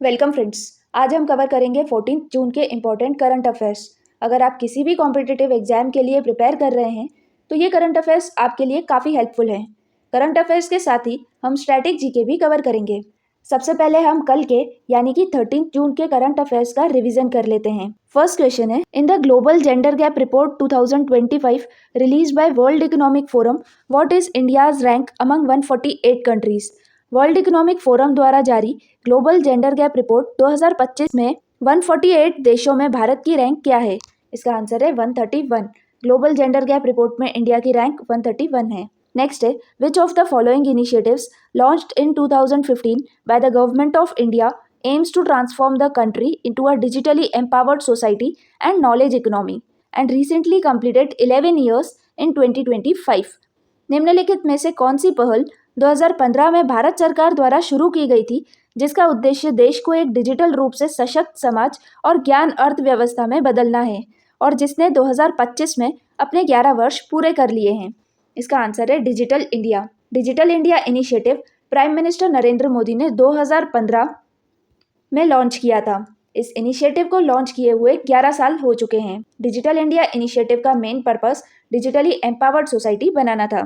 Welcome friends. आज हम cover करेंगे 14 जून के इम्पोर्टेंट करंट अफेयर्स। अगर आप किसी भी कॉम्पिटिटिव एग्जाम के लिए प्रिपेयर कर रहे हैं तो ये करंट अफेयर्स आपके लिए काफ़ी हेल्पफुल हैं। करंट अफेयर्स के साथ ही हम स्टैटिक जीके भी कवर करेंगे। सबसे पहले हम कल के यानी कि 13 जून के करंट अफेयर्स का रिवीजन कर लेते हैं। फर्स्ट क्वेश्चन है, in the global gender gap report 2025 release by world economic forum, what is India's rank among 148 countries. World economic forum द्वारा जारी ग्लोबल जेंडर गैप रिपोर्ट 2025 में 148 देशों में भारत की रैंक क्या है? इसका आंसर है 131। ग्लोबल जेंडर गैप रिपोर्ट में इंडिया की रैंक 131 है। नेक्स्ट है, which of the following initiatives launched in 2015 by the government of India aims to transform the country into a digitally empowered society and knowledge economy and recently completed 11 years in 2025। निम्नलिखित में से कौन सी पहल 2015 में भारत सरकार द्वारा शुरू की गई थी जिसका उद्देश्य देश को एक डिजिटल रूप से सशक्त समाज और ज्ञान अर्थव्यवस्था में बदलना है और जिसने 2025 में अपने 11 वर्ष पूरे कर लिए हैं? इसका आंसर है digital India. Digital India initiative prime minister Narendra Modi ने 2015 में लॉन्च किया था। इस इनिशिएटिव को लॉन्च किए हुए 11 साल हो चुके हैं। डिजिटल इंडिया इनिशिएटिव का main purpose digitally empowered society बनाना था।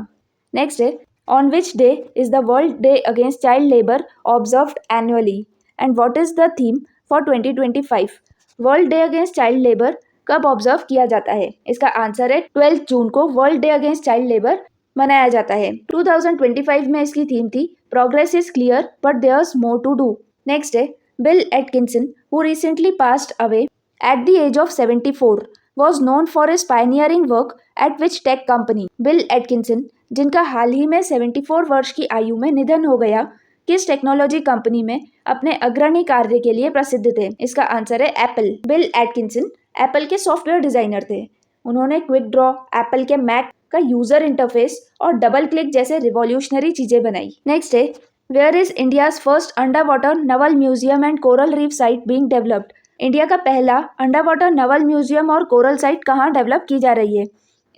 नेक्स्ट है, on which day is the world day against child labour observed annually and what is the theme for 2025। World day against child labour कब observe किया जाता है? इसका answer है 12 जून को world day against child labour मनाया जाता है। 2025 में इसकी थीम थी progress is clear but theirs more to do. Next है, Bill Atkinson, who recently passed away at the age of 74, was known for his pioneering work at which tech company? Bill Atkinson, जिनका हाल ही में 74 वर्ष की आयु में निधन हो गया, किस टेक्नोलॉजी कंपनी में अपने अग्रणी कार्य के लिए प्रसिद्ध थे? इसका आंसर है एप्पल। बिल एटकिंसन एप्पल के सॉफ्टवेयर डिजाइनर थे। उन्होंने क्विक ड्रॉ, एप्पल के मैक का यूजर इंटरफेस और डबल क्लिक जैसे रिवॉल्यूशनरी चीजें बनाई। नेक्स्ट है, Where is India's first underwater naval museum and coral reef site being developed? India का पहला अंडरवाटर नवल म्यूजियम और कोरल साइट कहाँ डेवलप की जा रही है?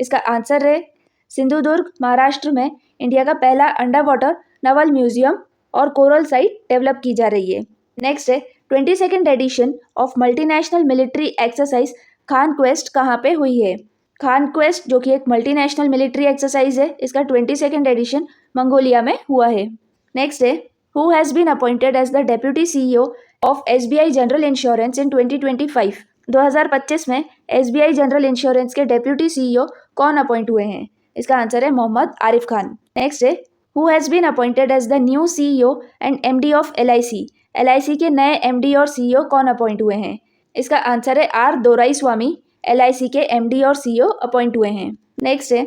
इसका आंसर है सिंधुदुर्ग, महाराष्ट्र में इंडिया का पहला अंडरवाटर नवल म्यूजियम और कोरल साइट डेवलप की जा रही है। नेक्स्ट है, 22nd edition of multinational military exercise Khaan Quest कहाँ पे हुई है? खान क्वेस्ट जो कि एक मल्टीनेशनल मिलिट्री एक्सरसाइज है, इसका 22nd एडिशन मंगोलिया में हुआ है। नेक्स्ट है, who has been appointed as the deputy CEO of SBI general insurance in 2025। 2025 में एसबीआई जनरल इंश्योरेंस के डेप्यूटी सीईओ कौन अपॉइंट हुए हैं? इसका आंसर है मोहम्मद आरिफ खान। नेक्स्ट है, who has been appointed as the new CEO and MD of LIC. LIC के नए एमडी और सीईओ कौन अपॉइंट हुए हैं? इसका आंसर है आर दोराईस्वामी। एलआईसी के एमडी और सीईओ अपॉइंट हुए हैं। नेक्स्ट है,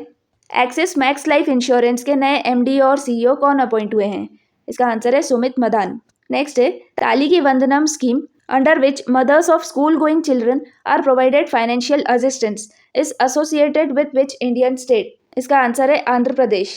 एक्सिस मैक्स लाइफ इंश्योरेंस के नए एमडी और सीईओ कौन अपॉइंट हुए हैं? इसका आंसर है सुमित मदान। नेक्स्ट है, Thalliki Vandanam scheme under which mothers of school going children are provided financial assistance is associated with which Indian state? इसका आंसर है Andhra Pradesh.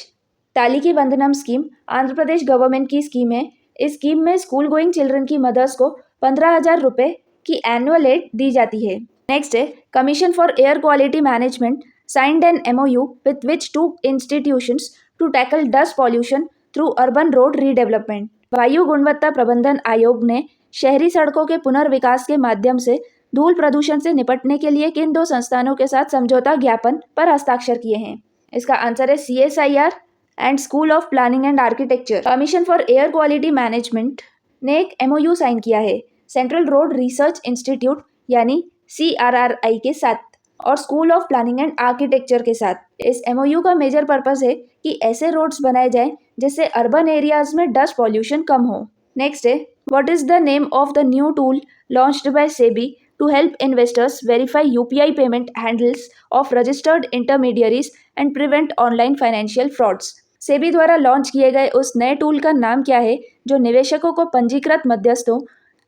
Thalliki Vandanam scheme Andhra Pradesh government की स्कीम है। इस स्कीम में स्कूल गोइंग चिल्ड्रन की मदर्स को 15,000 रुपए की एनुअल एड दी जाती है। नेक्स्ट है, commission for air quality management signed an MOU with which two institutions to tackle dust pollution through urban road redevelopment। वायु गुणवत्ता प्रबंधन आयोग ने शहरी सड़कों के पुनर्विकास के माध्यम से धूल प्रदूषण से निपटने के लिए किन दो संस्थानों के साथ समझौता ज्ञापन पर हस्ताक्षर किए हैं? इसका आंसर है CSIR and school of planning and architecture. Commission for air quality management ने एक MOU साइन किया है सेंट्रल रोड रिसर्च इंस्टीट्यूट यानी CRRI के साथ और school of planning and architecture के साथ। इस MOU का मेजर पर्पस है कि ऐसे रोड्स बनाए जाएं जिससे अर्बन एरियाज में डस्ट पॉल्यूशन कम हो। नेक्स्ट है, what is the name of the new tool launched by SEBI to help investors verify UPI payment handles of registered intermediaries and prevent online financial frauds. SEBI द्वारा launch किए गए उस नए tool का नाम क्या है जो निवेशकों को पंजीकृत मध्यस्थों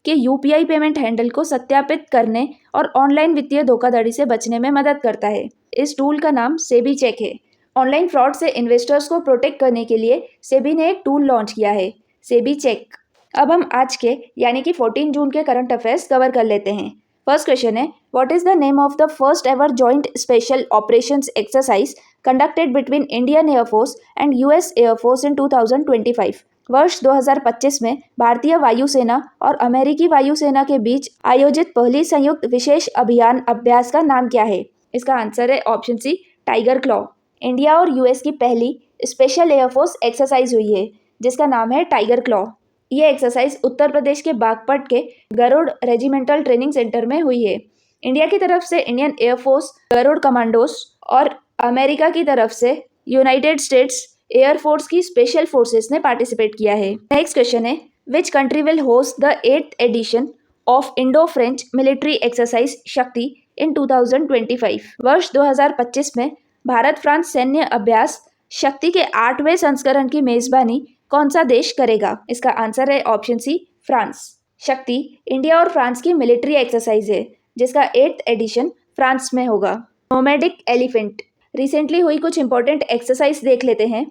के UPI पेमेंट हैंडल को सत्यापित करने और ऑनलाइन वित्तीय धोखाधड़ी से बचने में मदद करता है? इस टूल का नाम सेबी चेक है। ऑनलाइन फ्रॉड से इन्वेस्टर्स को प्रोटेक्ट करने के लिए सेबी ने एक टूल लॉन्च किया है, सेबी चेक। अब हम आज के यानी कि 14 जून के करंट अफेयर्स कवर कर लेते हैं। फर्स्ट क्वेश्चन है, what is the name of the first ever joint special operations exercise conducted between Indian air force and US air force in 2025? वर्ष 2025 में भारतीय वायुसेना और अमेरिकी वायुसेना के बीच आयोजित पहली संयुक्त विशेष अभियान अभ्यास का नाम क्या है? इसका आंसर है option C, tiger claw. India और यूएस की पहली स्पेशल एयरफोर्स एक्सरसाइज हुई है जिसका नाम है टाइगर क्लॉ। ये एक्सरसाइज उत्तर प्रदेश के बागपत के गरुड़ रेजिमेंटल ट्रेनिंग सेंटर में हुई है। इंडिया की तरफ से इंडियन एयरफोर्स गरुड़ कमांडोस और अमेरिका की तरफ से यूनाइटेड स्टेट्स एयरफोर्स की स्पेशल फोर्सेस ने पार्टिसिपेट किया है। नेक्स्ट क्वेश्चन है, which country will host the 8th edition of Indo French military exercise Shakti in 2025? वर्ष 2025 में भारत फ्रांस सैन्य अभ्यास शक्ति के 8वें संस्करण की मेजबानी कौन सा देश करेगा? इसका आंसर है ऑप्शन सी, फ्रांस। शक्ति इंडिया और फ्रांस की मिलिट्री एक्सरसाइज है जिसका 8th एडिशन फ्रांस में होगा। नोमैडिक एलिफेंट, रिसेंटली हुई कुछ इंपॉर्टेंट एक्सरसाइज देख लेते हैं।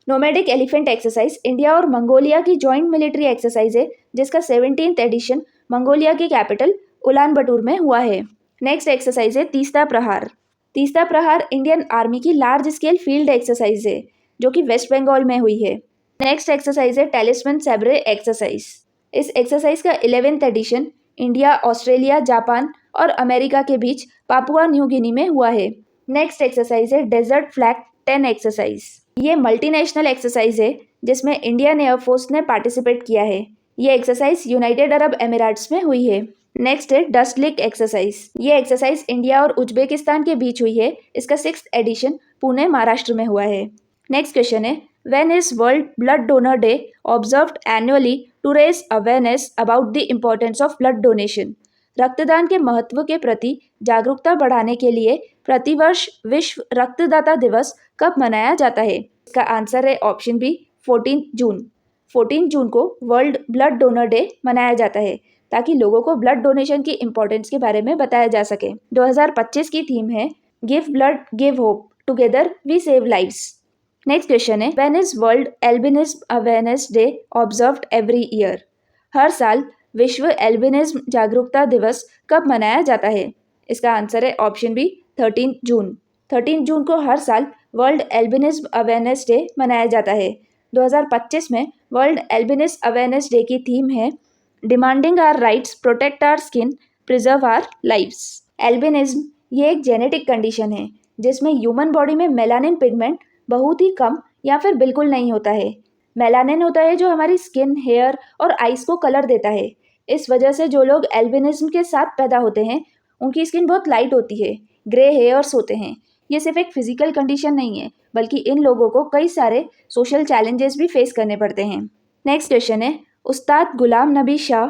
नोमैडिक एलिफेंट एक्सरसाइज इंडिया और मंगोलिया की जॉइंट मिलिट्री एक्सरसाइज है जिसका 17th एडिशन मंगोलिया की कैपिटल उलान बटूर में हुआ है। नेक्स्ट एक्सरसाइज है तीस्ता प्रहार। तीस्ता प्रहार इंडियन आर्मी की लार्ज स्केल फील्ड एक्सरसाइज है जो कि वेस्ट बंगाल में हुई है। नेक्स्ट एक्सरसाइज है टैलिस्मैन सैब्रे एक्सरसाइज। इस एक्सरसाइज का 11th addition India, Australia, Japan और अमेरिका के बीच पापुआ न्यू गिनी में हुआ है। नेक्स्ट एक्सरसाइज है डेजर्ट फ्लैग 10 एक्सरसाइज। ये मल्टीनेशनल एक्सरसाइज है जिसमें इंडियन एयरफोर्स ने पार्टिसिपेट किया है। ये एक्सरसाइज यूनाइटेड अरब एमिरेट्स में हुई है। नेक्स्ट है डस्ट लिक एक्सरसाइज। ये एक्सरसाइज इंडिया और उज्बेकिस्तान के बीच हुई है। इसका 6th एडिशन पुणे, महाराष्ट्र में हुआ है। नेक्स्ट क्वेश्चन है, when is World Blood Donor Day observed annually to raise awareness about the importance of blood donation? रक्तदान के महत्व के प्रति जागरूकता बढ़ाने के लिए प्रतिवर्ष विश्व रक्तदाता दिवस कब मनाया जाता है? इसका आंसर है ऑप्शन बी, 14 जून। 14 जून को वर्ल्ड ब्लड डोनर डे मनाया जाता है ताकि लोगों को ब्लड डोनेशन की इम्पोर्टेंस के बारे में बताया जा सके। 2025 की थीम है give blood give hope, together we save lives. Next question है, when is world albinism awareness day observed every year? हर साल विश्व एल्बिनिज्म जागरूकता दिवस कब मनाया जाता है? इसका आंसर है ऑप्शन बी, 13 जून। 13 जून को हर साल वर्ल्ड एल्बिनिज्म अवेयरनेस डे मनाया जाता है। 2025 में वर्ल्ड एल्बिनिज्म अवेयरनेस डे की थीम है demanding our rights, protect our skin, preserve our lives. Albinism ये एक जेनेटिक कंडीशन है जिसमें ह्यूमन बॉडी में मेलानिन पिगमेंट बहुत ही कम या फिर बिल्कुल नहीं होता है। मेलानिन होता है जो हमारी स्किन, हेयर और आइज को कलर देता है। इस वजह से जो लोग एल्बिनिज्म के साथ पैदा होते हैं उनकी स्किन बहुत लाइट होती है, ग्रे हेयर्स होते हैं। ये सिर्फ एक फिजिकल कंडीशन नहीं है बल्कि इन लोगों को कई सारे सोशल चैलेंजेस भी फेस करने पड़ते हैं। नेक्स्ट क्वेश्चन है, Ustad Ghulam Nabi Shah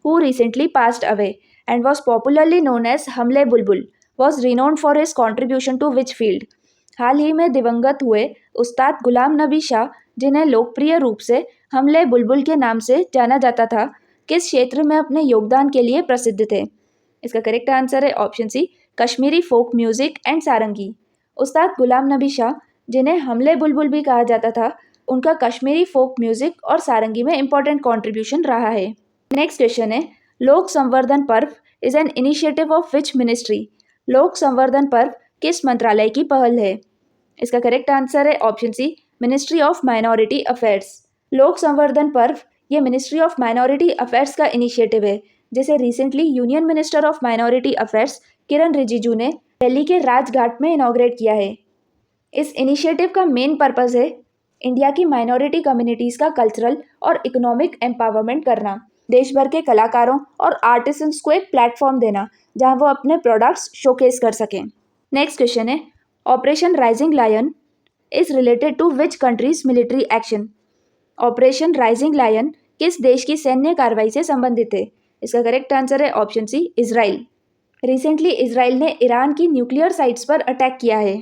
who recently passed away and was popularly known as Hamle Bulbul was renowned for his contribution to which field? हाल ही में दिवंगत हुए उस्ताद गुलाम नबी शाह, जिन्हें लोकप्रिय रूप से हमले बुलबुल के नाम से जाना जाता था, किस क्षेत्र में अपने योगदान के लिए प्रसिद्ध थे? इसका करेक्ट आंसर है option C, Kashmiri folk music and sarangi. Ustad Ghulam Nabi Shah, जिन्हें हमले बुलबुल भी कहा जाता था, उनका कश्मीरी फोक म्यूजिक और सारंगी में इंपॉर्टेंट कॉन्ट्रीब्यूशन रहा है। नेक्स्ट क्वेश्चन है, Lok Samvardhan Parv is an initiative of which ministry? Lok Samvardhan Parv किस मंत्रालय की पहल है? इसका करेक्ट आंसर है option C, ministry of minority affairs. Lok Samvardhan Parv ये मिनिस्ट्री ऑफ माइनॉरिटी अफेयर्स का इनिशिएटिव है जिसे recently union minister of minority affairs Kiren Rijiju ने दिल्ली के राजघाट में इनॉग्रेट किया है। इस इनिशिएटिव का मेन पर्पस है इंडिया की माइनॉरिटी कम्युनिटीज़ का कल्चरल और इकोनॉमिक एम्पावरमेंट करना, देश भर के कलाकारों और आर्टिसंस को एक प्लेटफॉर्म देना जहां वो अपने प्रोडक्ट्स शोकेस कर सकें। नेक्स्ट क्वेश्चन है, operation rising lion is related to which country's military action? Operation rising lion किस देश की सैन्य कार्रवाई से संबंधित है? इसका करेक्ट आंसर है option C, Israel. Recently Israel ने ईरान की न्यूक्लियर साइट्स पर अटैक किया है।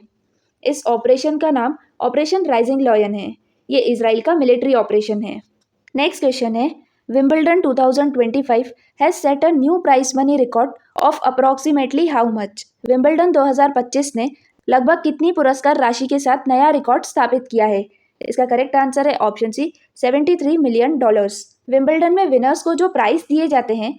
इस ऑपरेशन का नाम ऑपरेशन राइजिंग लायन है। ये इजराइल का मिलिट्री ऑपरेशन है। नेक्स्ट क्वेश्चन है, Wimbledon 2025 has set a new prize money record of approximately how much? Wimbledon 2025 ने लगभग कितनी पुरस्कार राशि के साथ नया रिकॉर्ड स्थापित किया है? इसका करेक्ट आंसर है ऑप्शन सी, $73 मिलियन। विंबलडन में विनर्स को जो प्राइज दिए जाते हैं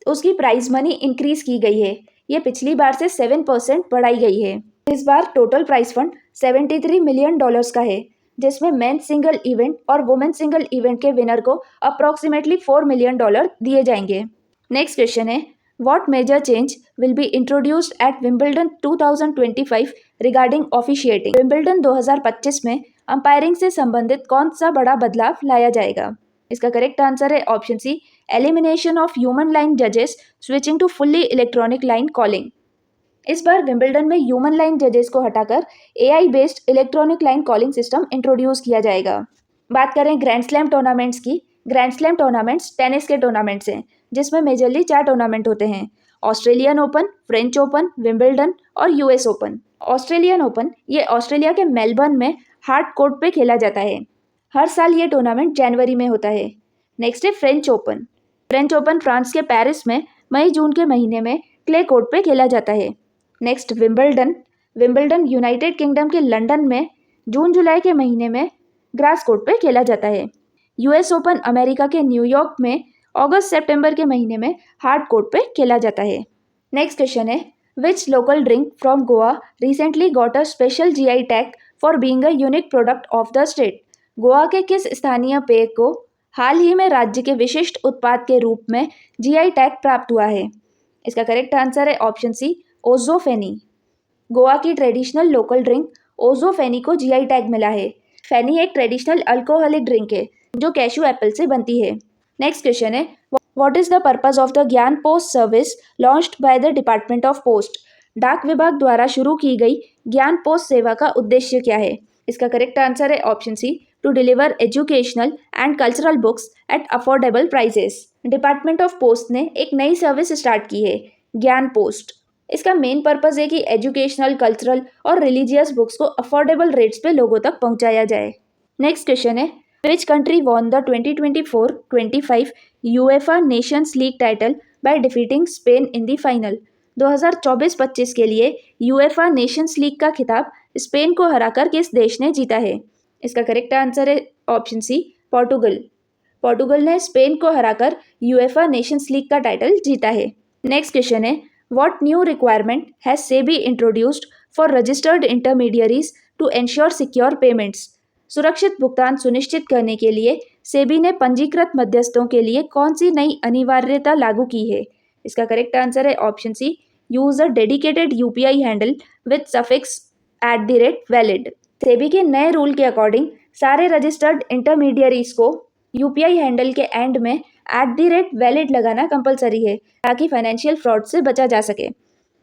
उसकी प्राइज मनी इंक्रीज की गई है। ये पिछली बार से 7% बढ़ाई गई है। इस बार टोटल प्राइज फंड $73 मिलियन का है जिसमें मेन सिंगल इवेंट और वुमेन सिंगल इवेंट के विनर को अप्रॉक्सीमेटली $4 मिलियन दिए जाएंगे। नेक्स्ट क्वेश्चन है, what major change will be introduced at Wimbledon 2025 regarding officiating? Wimbledon 2025 में अंपायरिंग से संबंधित कौन सा बड़ा बदलाव लाया जाएगा? इसका करेक्ट आंसर है option C, elimination of human line जजेस switching to fully electronic line calling. इस बार विंबलडन में ह्यूमन लाइन जजेस को हटाकर AI based electronic line calling system introduce किया जाएगा। बात करें ग्रैंड स्लैम टूर्नामेंट्स की। ग्रैंड स्लैम टूर्नामेंट्स टेनिस के टूर्नामेंट्स हैं, जिसमें मेजरली 4 टूर्नामेंट होते हैं: Australian Open, French Open, Wimbledon और US ओपन। ऑस्ट्रेलियन ओपन ये ऑस्ट्रेलिया के मेलबर्न में हार्ड कोर्ट पे खेला जाता है। हर साल ये टूर्नामेंट जनवरी में होता है। नेक्स्ट है French open. French open France के पेरिस में मई जून के महीने में क्ले कोर्ट पे खेला जाता है। Next Wimbledon. Wimbledon United kingdom के लंदन में जून जुलाई के महीने में ग्रास कोर्ट पे खेला जाता है। US ओपन अमेरिका के न्यूयॉर्क में अगस्त सितंबर के महीने में हार्ड कोर्ट पे खेला जाता है। नेक्स्ट क्वेश्चन है, which local drink from Goa recently got a special GI tag for being a unique product of the state? Goa के किस स्थानीय पेय को हाल ही में राज्य के विशिष्ट उत्पाद के रूप में GI टैग प्राप्त हुआ है? इसका करेक्ट आंसर है ऑप्शन सी, ओजो फेनी। गोवा की ट्रेडिशनल लोकल ड्रिंक ओजो फेनी को GI टैग मिला है। फेनी एक ट्रेडिशनल अल्कोहलिक ड्रिंक है जो कैशू एप्पल से बनती है। नेक्स्ट क्वेश्चन है, what is the purpose of the Gyan post service launched by the department of post? डाक विभाग द्वारा शुरू की गई ज्ञान पोस्ट सेवा का उद्देश्य क्या है? इसका करेक्ट आंसर है option C, to deliver educational and cultural books at affordable prices. Department of post ने एक नई सर्विस स्टार्ट की है, ज्ञान पोस्ट। इसका मेन पर्पस है कि एजुकेशनल, कल्चरल और रिलीजियस बुक्स को अफोर्डेबल रेट्स पे लोगों तक पहुंचाया जाए। नेक्स्ट क्वेश्चन है, which country won the 2024-25 UEFA Nations league title by defeating Spain in the final? 2024-25 के लिए यूएफा नेशंस लीग का खिताब स्पेन को हराकर किस देश ने जीता है? इसका करेक्ट आंसर है ऑप्शन सी, पोर्टुगल। पोर्टुगल ने स्पेन को हराकर यूएफा नेशंस लीग का टाइटल जीता है। नेक्स्ट क्वेश्चन है, what new requirement has SEBI introduced for registered intermediaries to ensure secure payments? सुरक्षित भुगतान सुनिश्चित करने के लिए सेबी ने पंजीकृत मध्यस्थों के लिए कौन सी नई अनिवार्यता लागू की है? इसका करेक्ट आंसर है option C, use a dedicated UPI handle with suffix @valid। SEBI के नए रूल के अकॉर्डिंग सारे रजिस्टर्ड इंटरमीडियरीज को UPI हैंडल के एंड में @valid लगाना कंपलसरी है ताकि फाइनेंशियल फ्रॉड से बचा जा सके।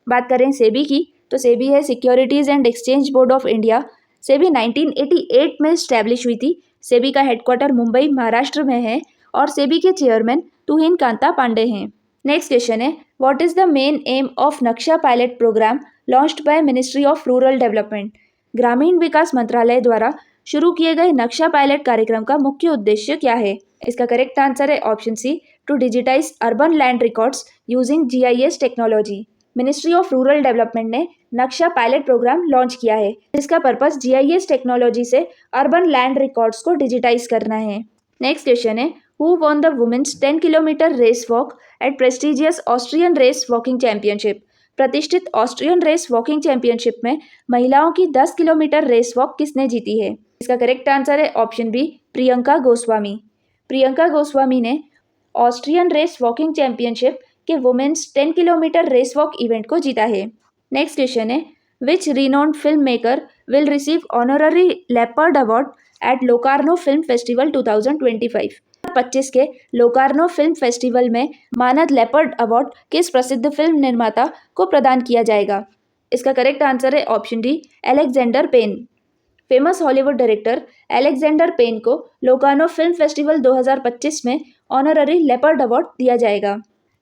बात करें सेबी की, तो सेबी है securities and exchange board of India. SEBI 1988 में स्टैब्लिश हुई थी। सेबी का हेडक्वार्टर मुंबई, महाराष्ट्र में है और सेबी के चेयरमैन तुहिन कांता पांडे हैं। नेक्स्ट क्वेश्चन है, what is the main aim of Naksha pilot programme launched by ministry of rural development? ग्रामीण विकास मंत्रालय द्वारा शुरू किए गए नक्शा पायलट कार्यक्रम का मुख्य उद्देश्य क्या है? इसका करेक्ट आंसर है option C, to digitise urban land records using GIS technology. Ministry of rural development ने नक्शा पायलट प्रोग्राम लॉन्च किया है, जिसका पर्पस GIS टेक्नोलॉजी से अर्बन लैंड रिकॉर्ड्स को डिजिटाइज करना है। नेक्स्ट क्वेश्चन है, who won the women's 10 kilometre race walk at prestigious Austrian race walking championship? प्रतिष्ठित ऑस्ट्रियन रेस वॉकिंग चैंपियनशिप में महिलाओं की 10 किलोमीटर रेस वॉक किसने जीती है? इसका करेक्ट आंसर है ऑप्शन बी, प्रियंका गोस्वामी। प्रियंका गोस्वामी ने ऑस्ट्रियन रेस वॉकिंग चैंपियनशिप के women's 10 kilometre race walk event को जीता है। नेक्स्ट क्वेश्चन है, which renowned film maker will receive honorary leopard award at Locarno film festival 2025? 25 के लोकार्नो फिल्म फेस्टिवल में मानद लेपर्ड अवार्ड किस प्रसिद्ध फिल्म निर्माता को प्रदान किया जाएगा? इसका करेक्ट आंसर है option D, Alexander Payne. Famous Hollywood director Alexander Payne को लोकार्नो फिल्म फेस्टिवल 2025 में ऑनररी लेपर्ड अवार्ड दिया जाएगा।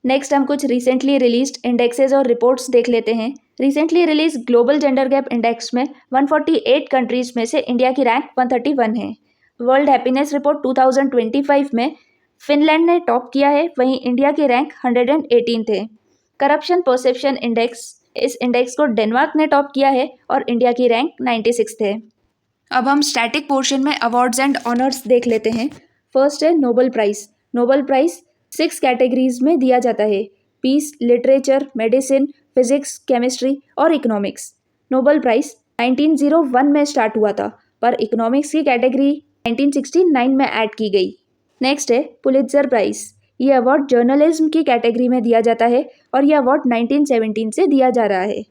नेक्स्ट हम कुछ रिसेंटली रिलीज्ड इंडेक्सेस और रिपोर्ट्स देख लेते हैं। Recently release global gender gap index में 148 कंट्रीज में से इंडिया की रैंक 131 है। वर्ल्ड हैप्पीनेस रिपोर्ट 2025 में फिनलैंड ने टॉप किया है, वहीं इंडिया की रैंक 118 थे। करप्शन परसेप्शन इंडेक्स, इस इंडेक्स को डेनमार्क ने टॉप किया है और इंडिया की रैंक 96 थे। अब हम स्टैटिक पोर्शन में अवार्ड्स एंड ऑनर्स देख लेते हैं। फर्स्ट है Nobel prize. Nobel prize 6 categories में दिया जाता है: peace, literature, medicine, physics, chemistry और इकोनॉमिक्स। नोबेल प्राइज 1901 में स्टार्ट हुआ था पर इकोनॉमिक्स की कैटेगरी 1969 में ऐड की गई। नेक्स्ट है पुलित्जर प्राइज़। ये अवार्ड जर्नलिज्म की कैटेगरी में दिया जाता है और ये अवार्ड 1917 से दिया जा रहा है।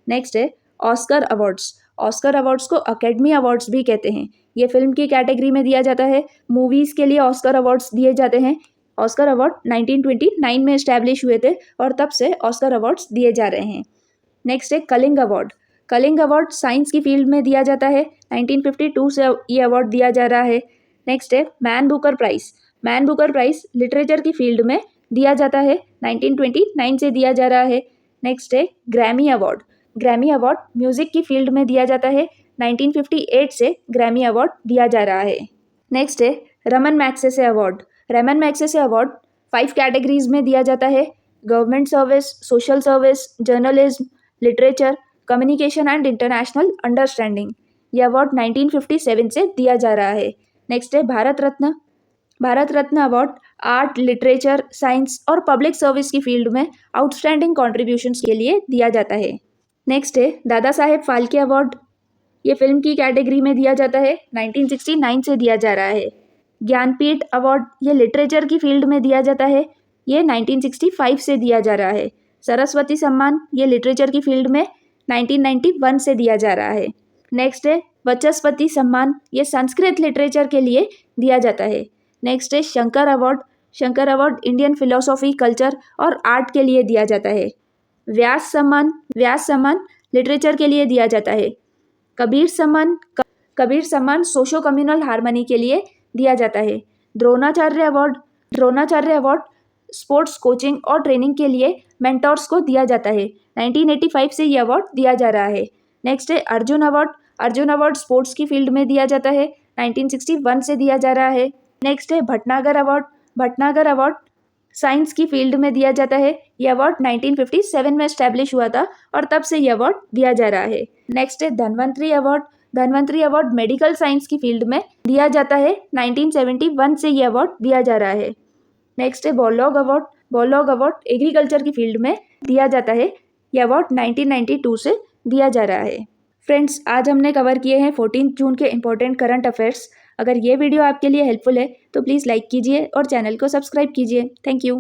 नेक्स्ट है ऑस्कर अवार्ड्स। ऑस्कर अवार्ड्स को अकेडमी अवार्ड्स भी कहते हैं। ये फिल्म की कैटेगरी में दिया जाता है। मूवीज़ के लिए ऑस्कर अवार्ड्स दिए जाते हैं। ऑस्कर अवार्ड 1929 में इस्टेब्लिश हुए थे और तब से ऑस्कर अवार्ड्स दिए जा रहे हैं। नेक्स्ट है Kalinga award. Kalinga award science की फील्ड में दिया जाता है। 1952 से ये अवार्ड दिया जा रहा है। नेक्स्ट है Man Booker prize. Man Booker prize literature की फील्ड में दिया जाता है। 1929 से दिया जा रहा है। नेक्स्ट है Grammy award. Grammy award music की फील्ड में दिया जाता है। 1958 से ग्रैमी अवार्ड दिया जा रहा है। नेक्स्ट है Raman Magsaysay award. Raman Magsaysay award 5 categories में दिया जाता है। Government service, social service, journalism, literature, communication and international understanding. यह अवार्ड 1957 से दिया जा रहा है। नेक्स्ट है Bharat Ratna. Bharat Ratna award art, literature, science और पब्लिक सर्विस की फील्ड में आउटस्टैंडिंग कॉन्ट्रीब्यूशंस के लिए दिया जाता है। नेक्स्ट है दादा साहेब फाल्के अवार्ड। ये फिल्म की कैटेगरी में दिया जाता है। 1969 से दिया जा रहा है। ज्ञानपीठ अवार्ड ये लिटरेचर की फील्ड में दिया जाता है। ये 1965 से दिया जा रहा है। सरस्वती सम्मान ये लिटरेचर की फील्ड में 1991 से दिया जा रहा है। नेक्स्ट है वचस्पति सम्मान, ये संस्कृत लिटरेचर के लिए दिया जाता है। नेक्स्ट है Shankar award. Shankar award Indian philosophy, culture और आर्ट के लिए दिया जाता है। व्यास सम्मान लिटरेचर के लिए दिया जाता है। कबीर सम्मान सोशो कम्युनल हार्मनी के लिए दिया जाता है। द्रोणाचार्य अवार्ड स्पोर्ट्स कोचिंग और ट्रेनिंग के लिए मेंटोर्स को दिया जाता है। 1985 से ये अवार्ड दिया जा रहा है। नेक्स्ट है अर्जुन अवार्ड स्पोर्ट्स की फील्ड में दिया जाता है। 1961 से दिया जा रहा है। नेक्स्ट है भटनागर अवार्ड साइंस की फील्ड में दिया जाता है। यह अवार्ड 1957 में एस्टैब्लिश हुआ था और तब से यह अवार्ड दिया जा रहा है। नेक्स्ट है धन्वंतरी अवार्ड मेडिकल साइंस की फील्ड में दिया जाता है। 1971 से यह अवार्ड दिया जा रहा है। नेक्स्ट है बॉलोग अवार्ड एग्रीकल्चर की फील्ड में दिया जाता है। यह अवार्ड 1992 से दिया जा रहा है। फ्रेंड्स, आज हमने कवर किए हैं 14 जून के इंपॉर्टेंट करंट अफेयर्स। अगर ये वीडियो आपके लिए हेल्पफुल है तो प्लीज़ लाइक कीजिए और चैनल को सब्सक्राइब कीजिए। Thank you.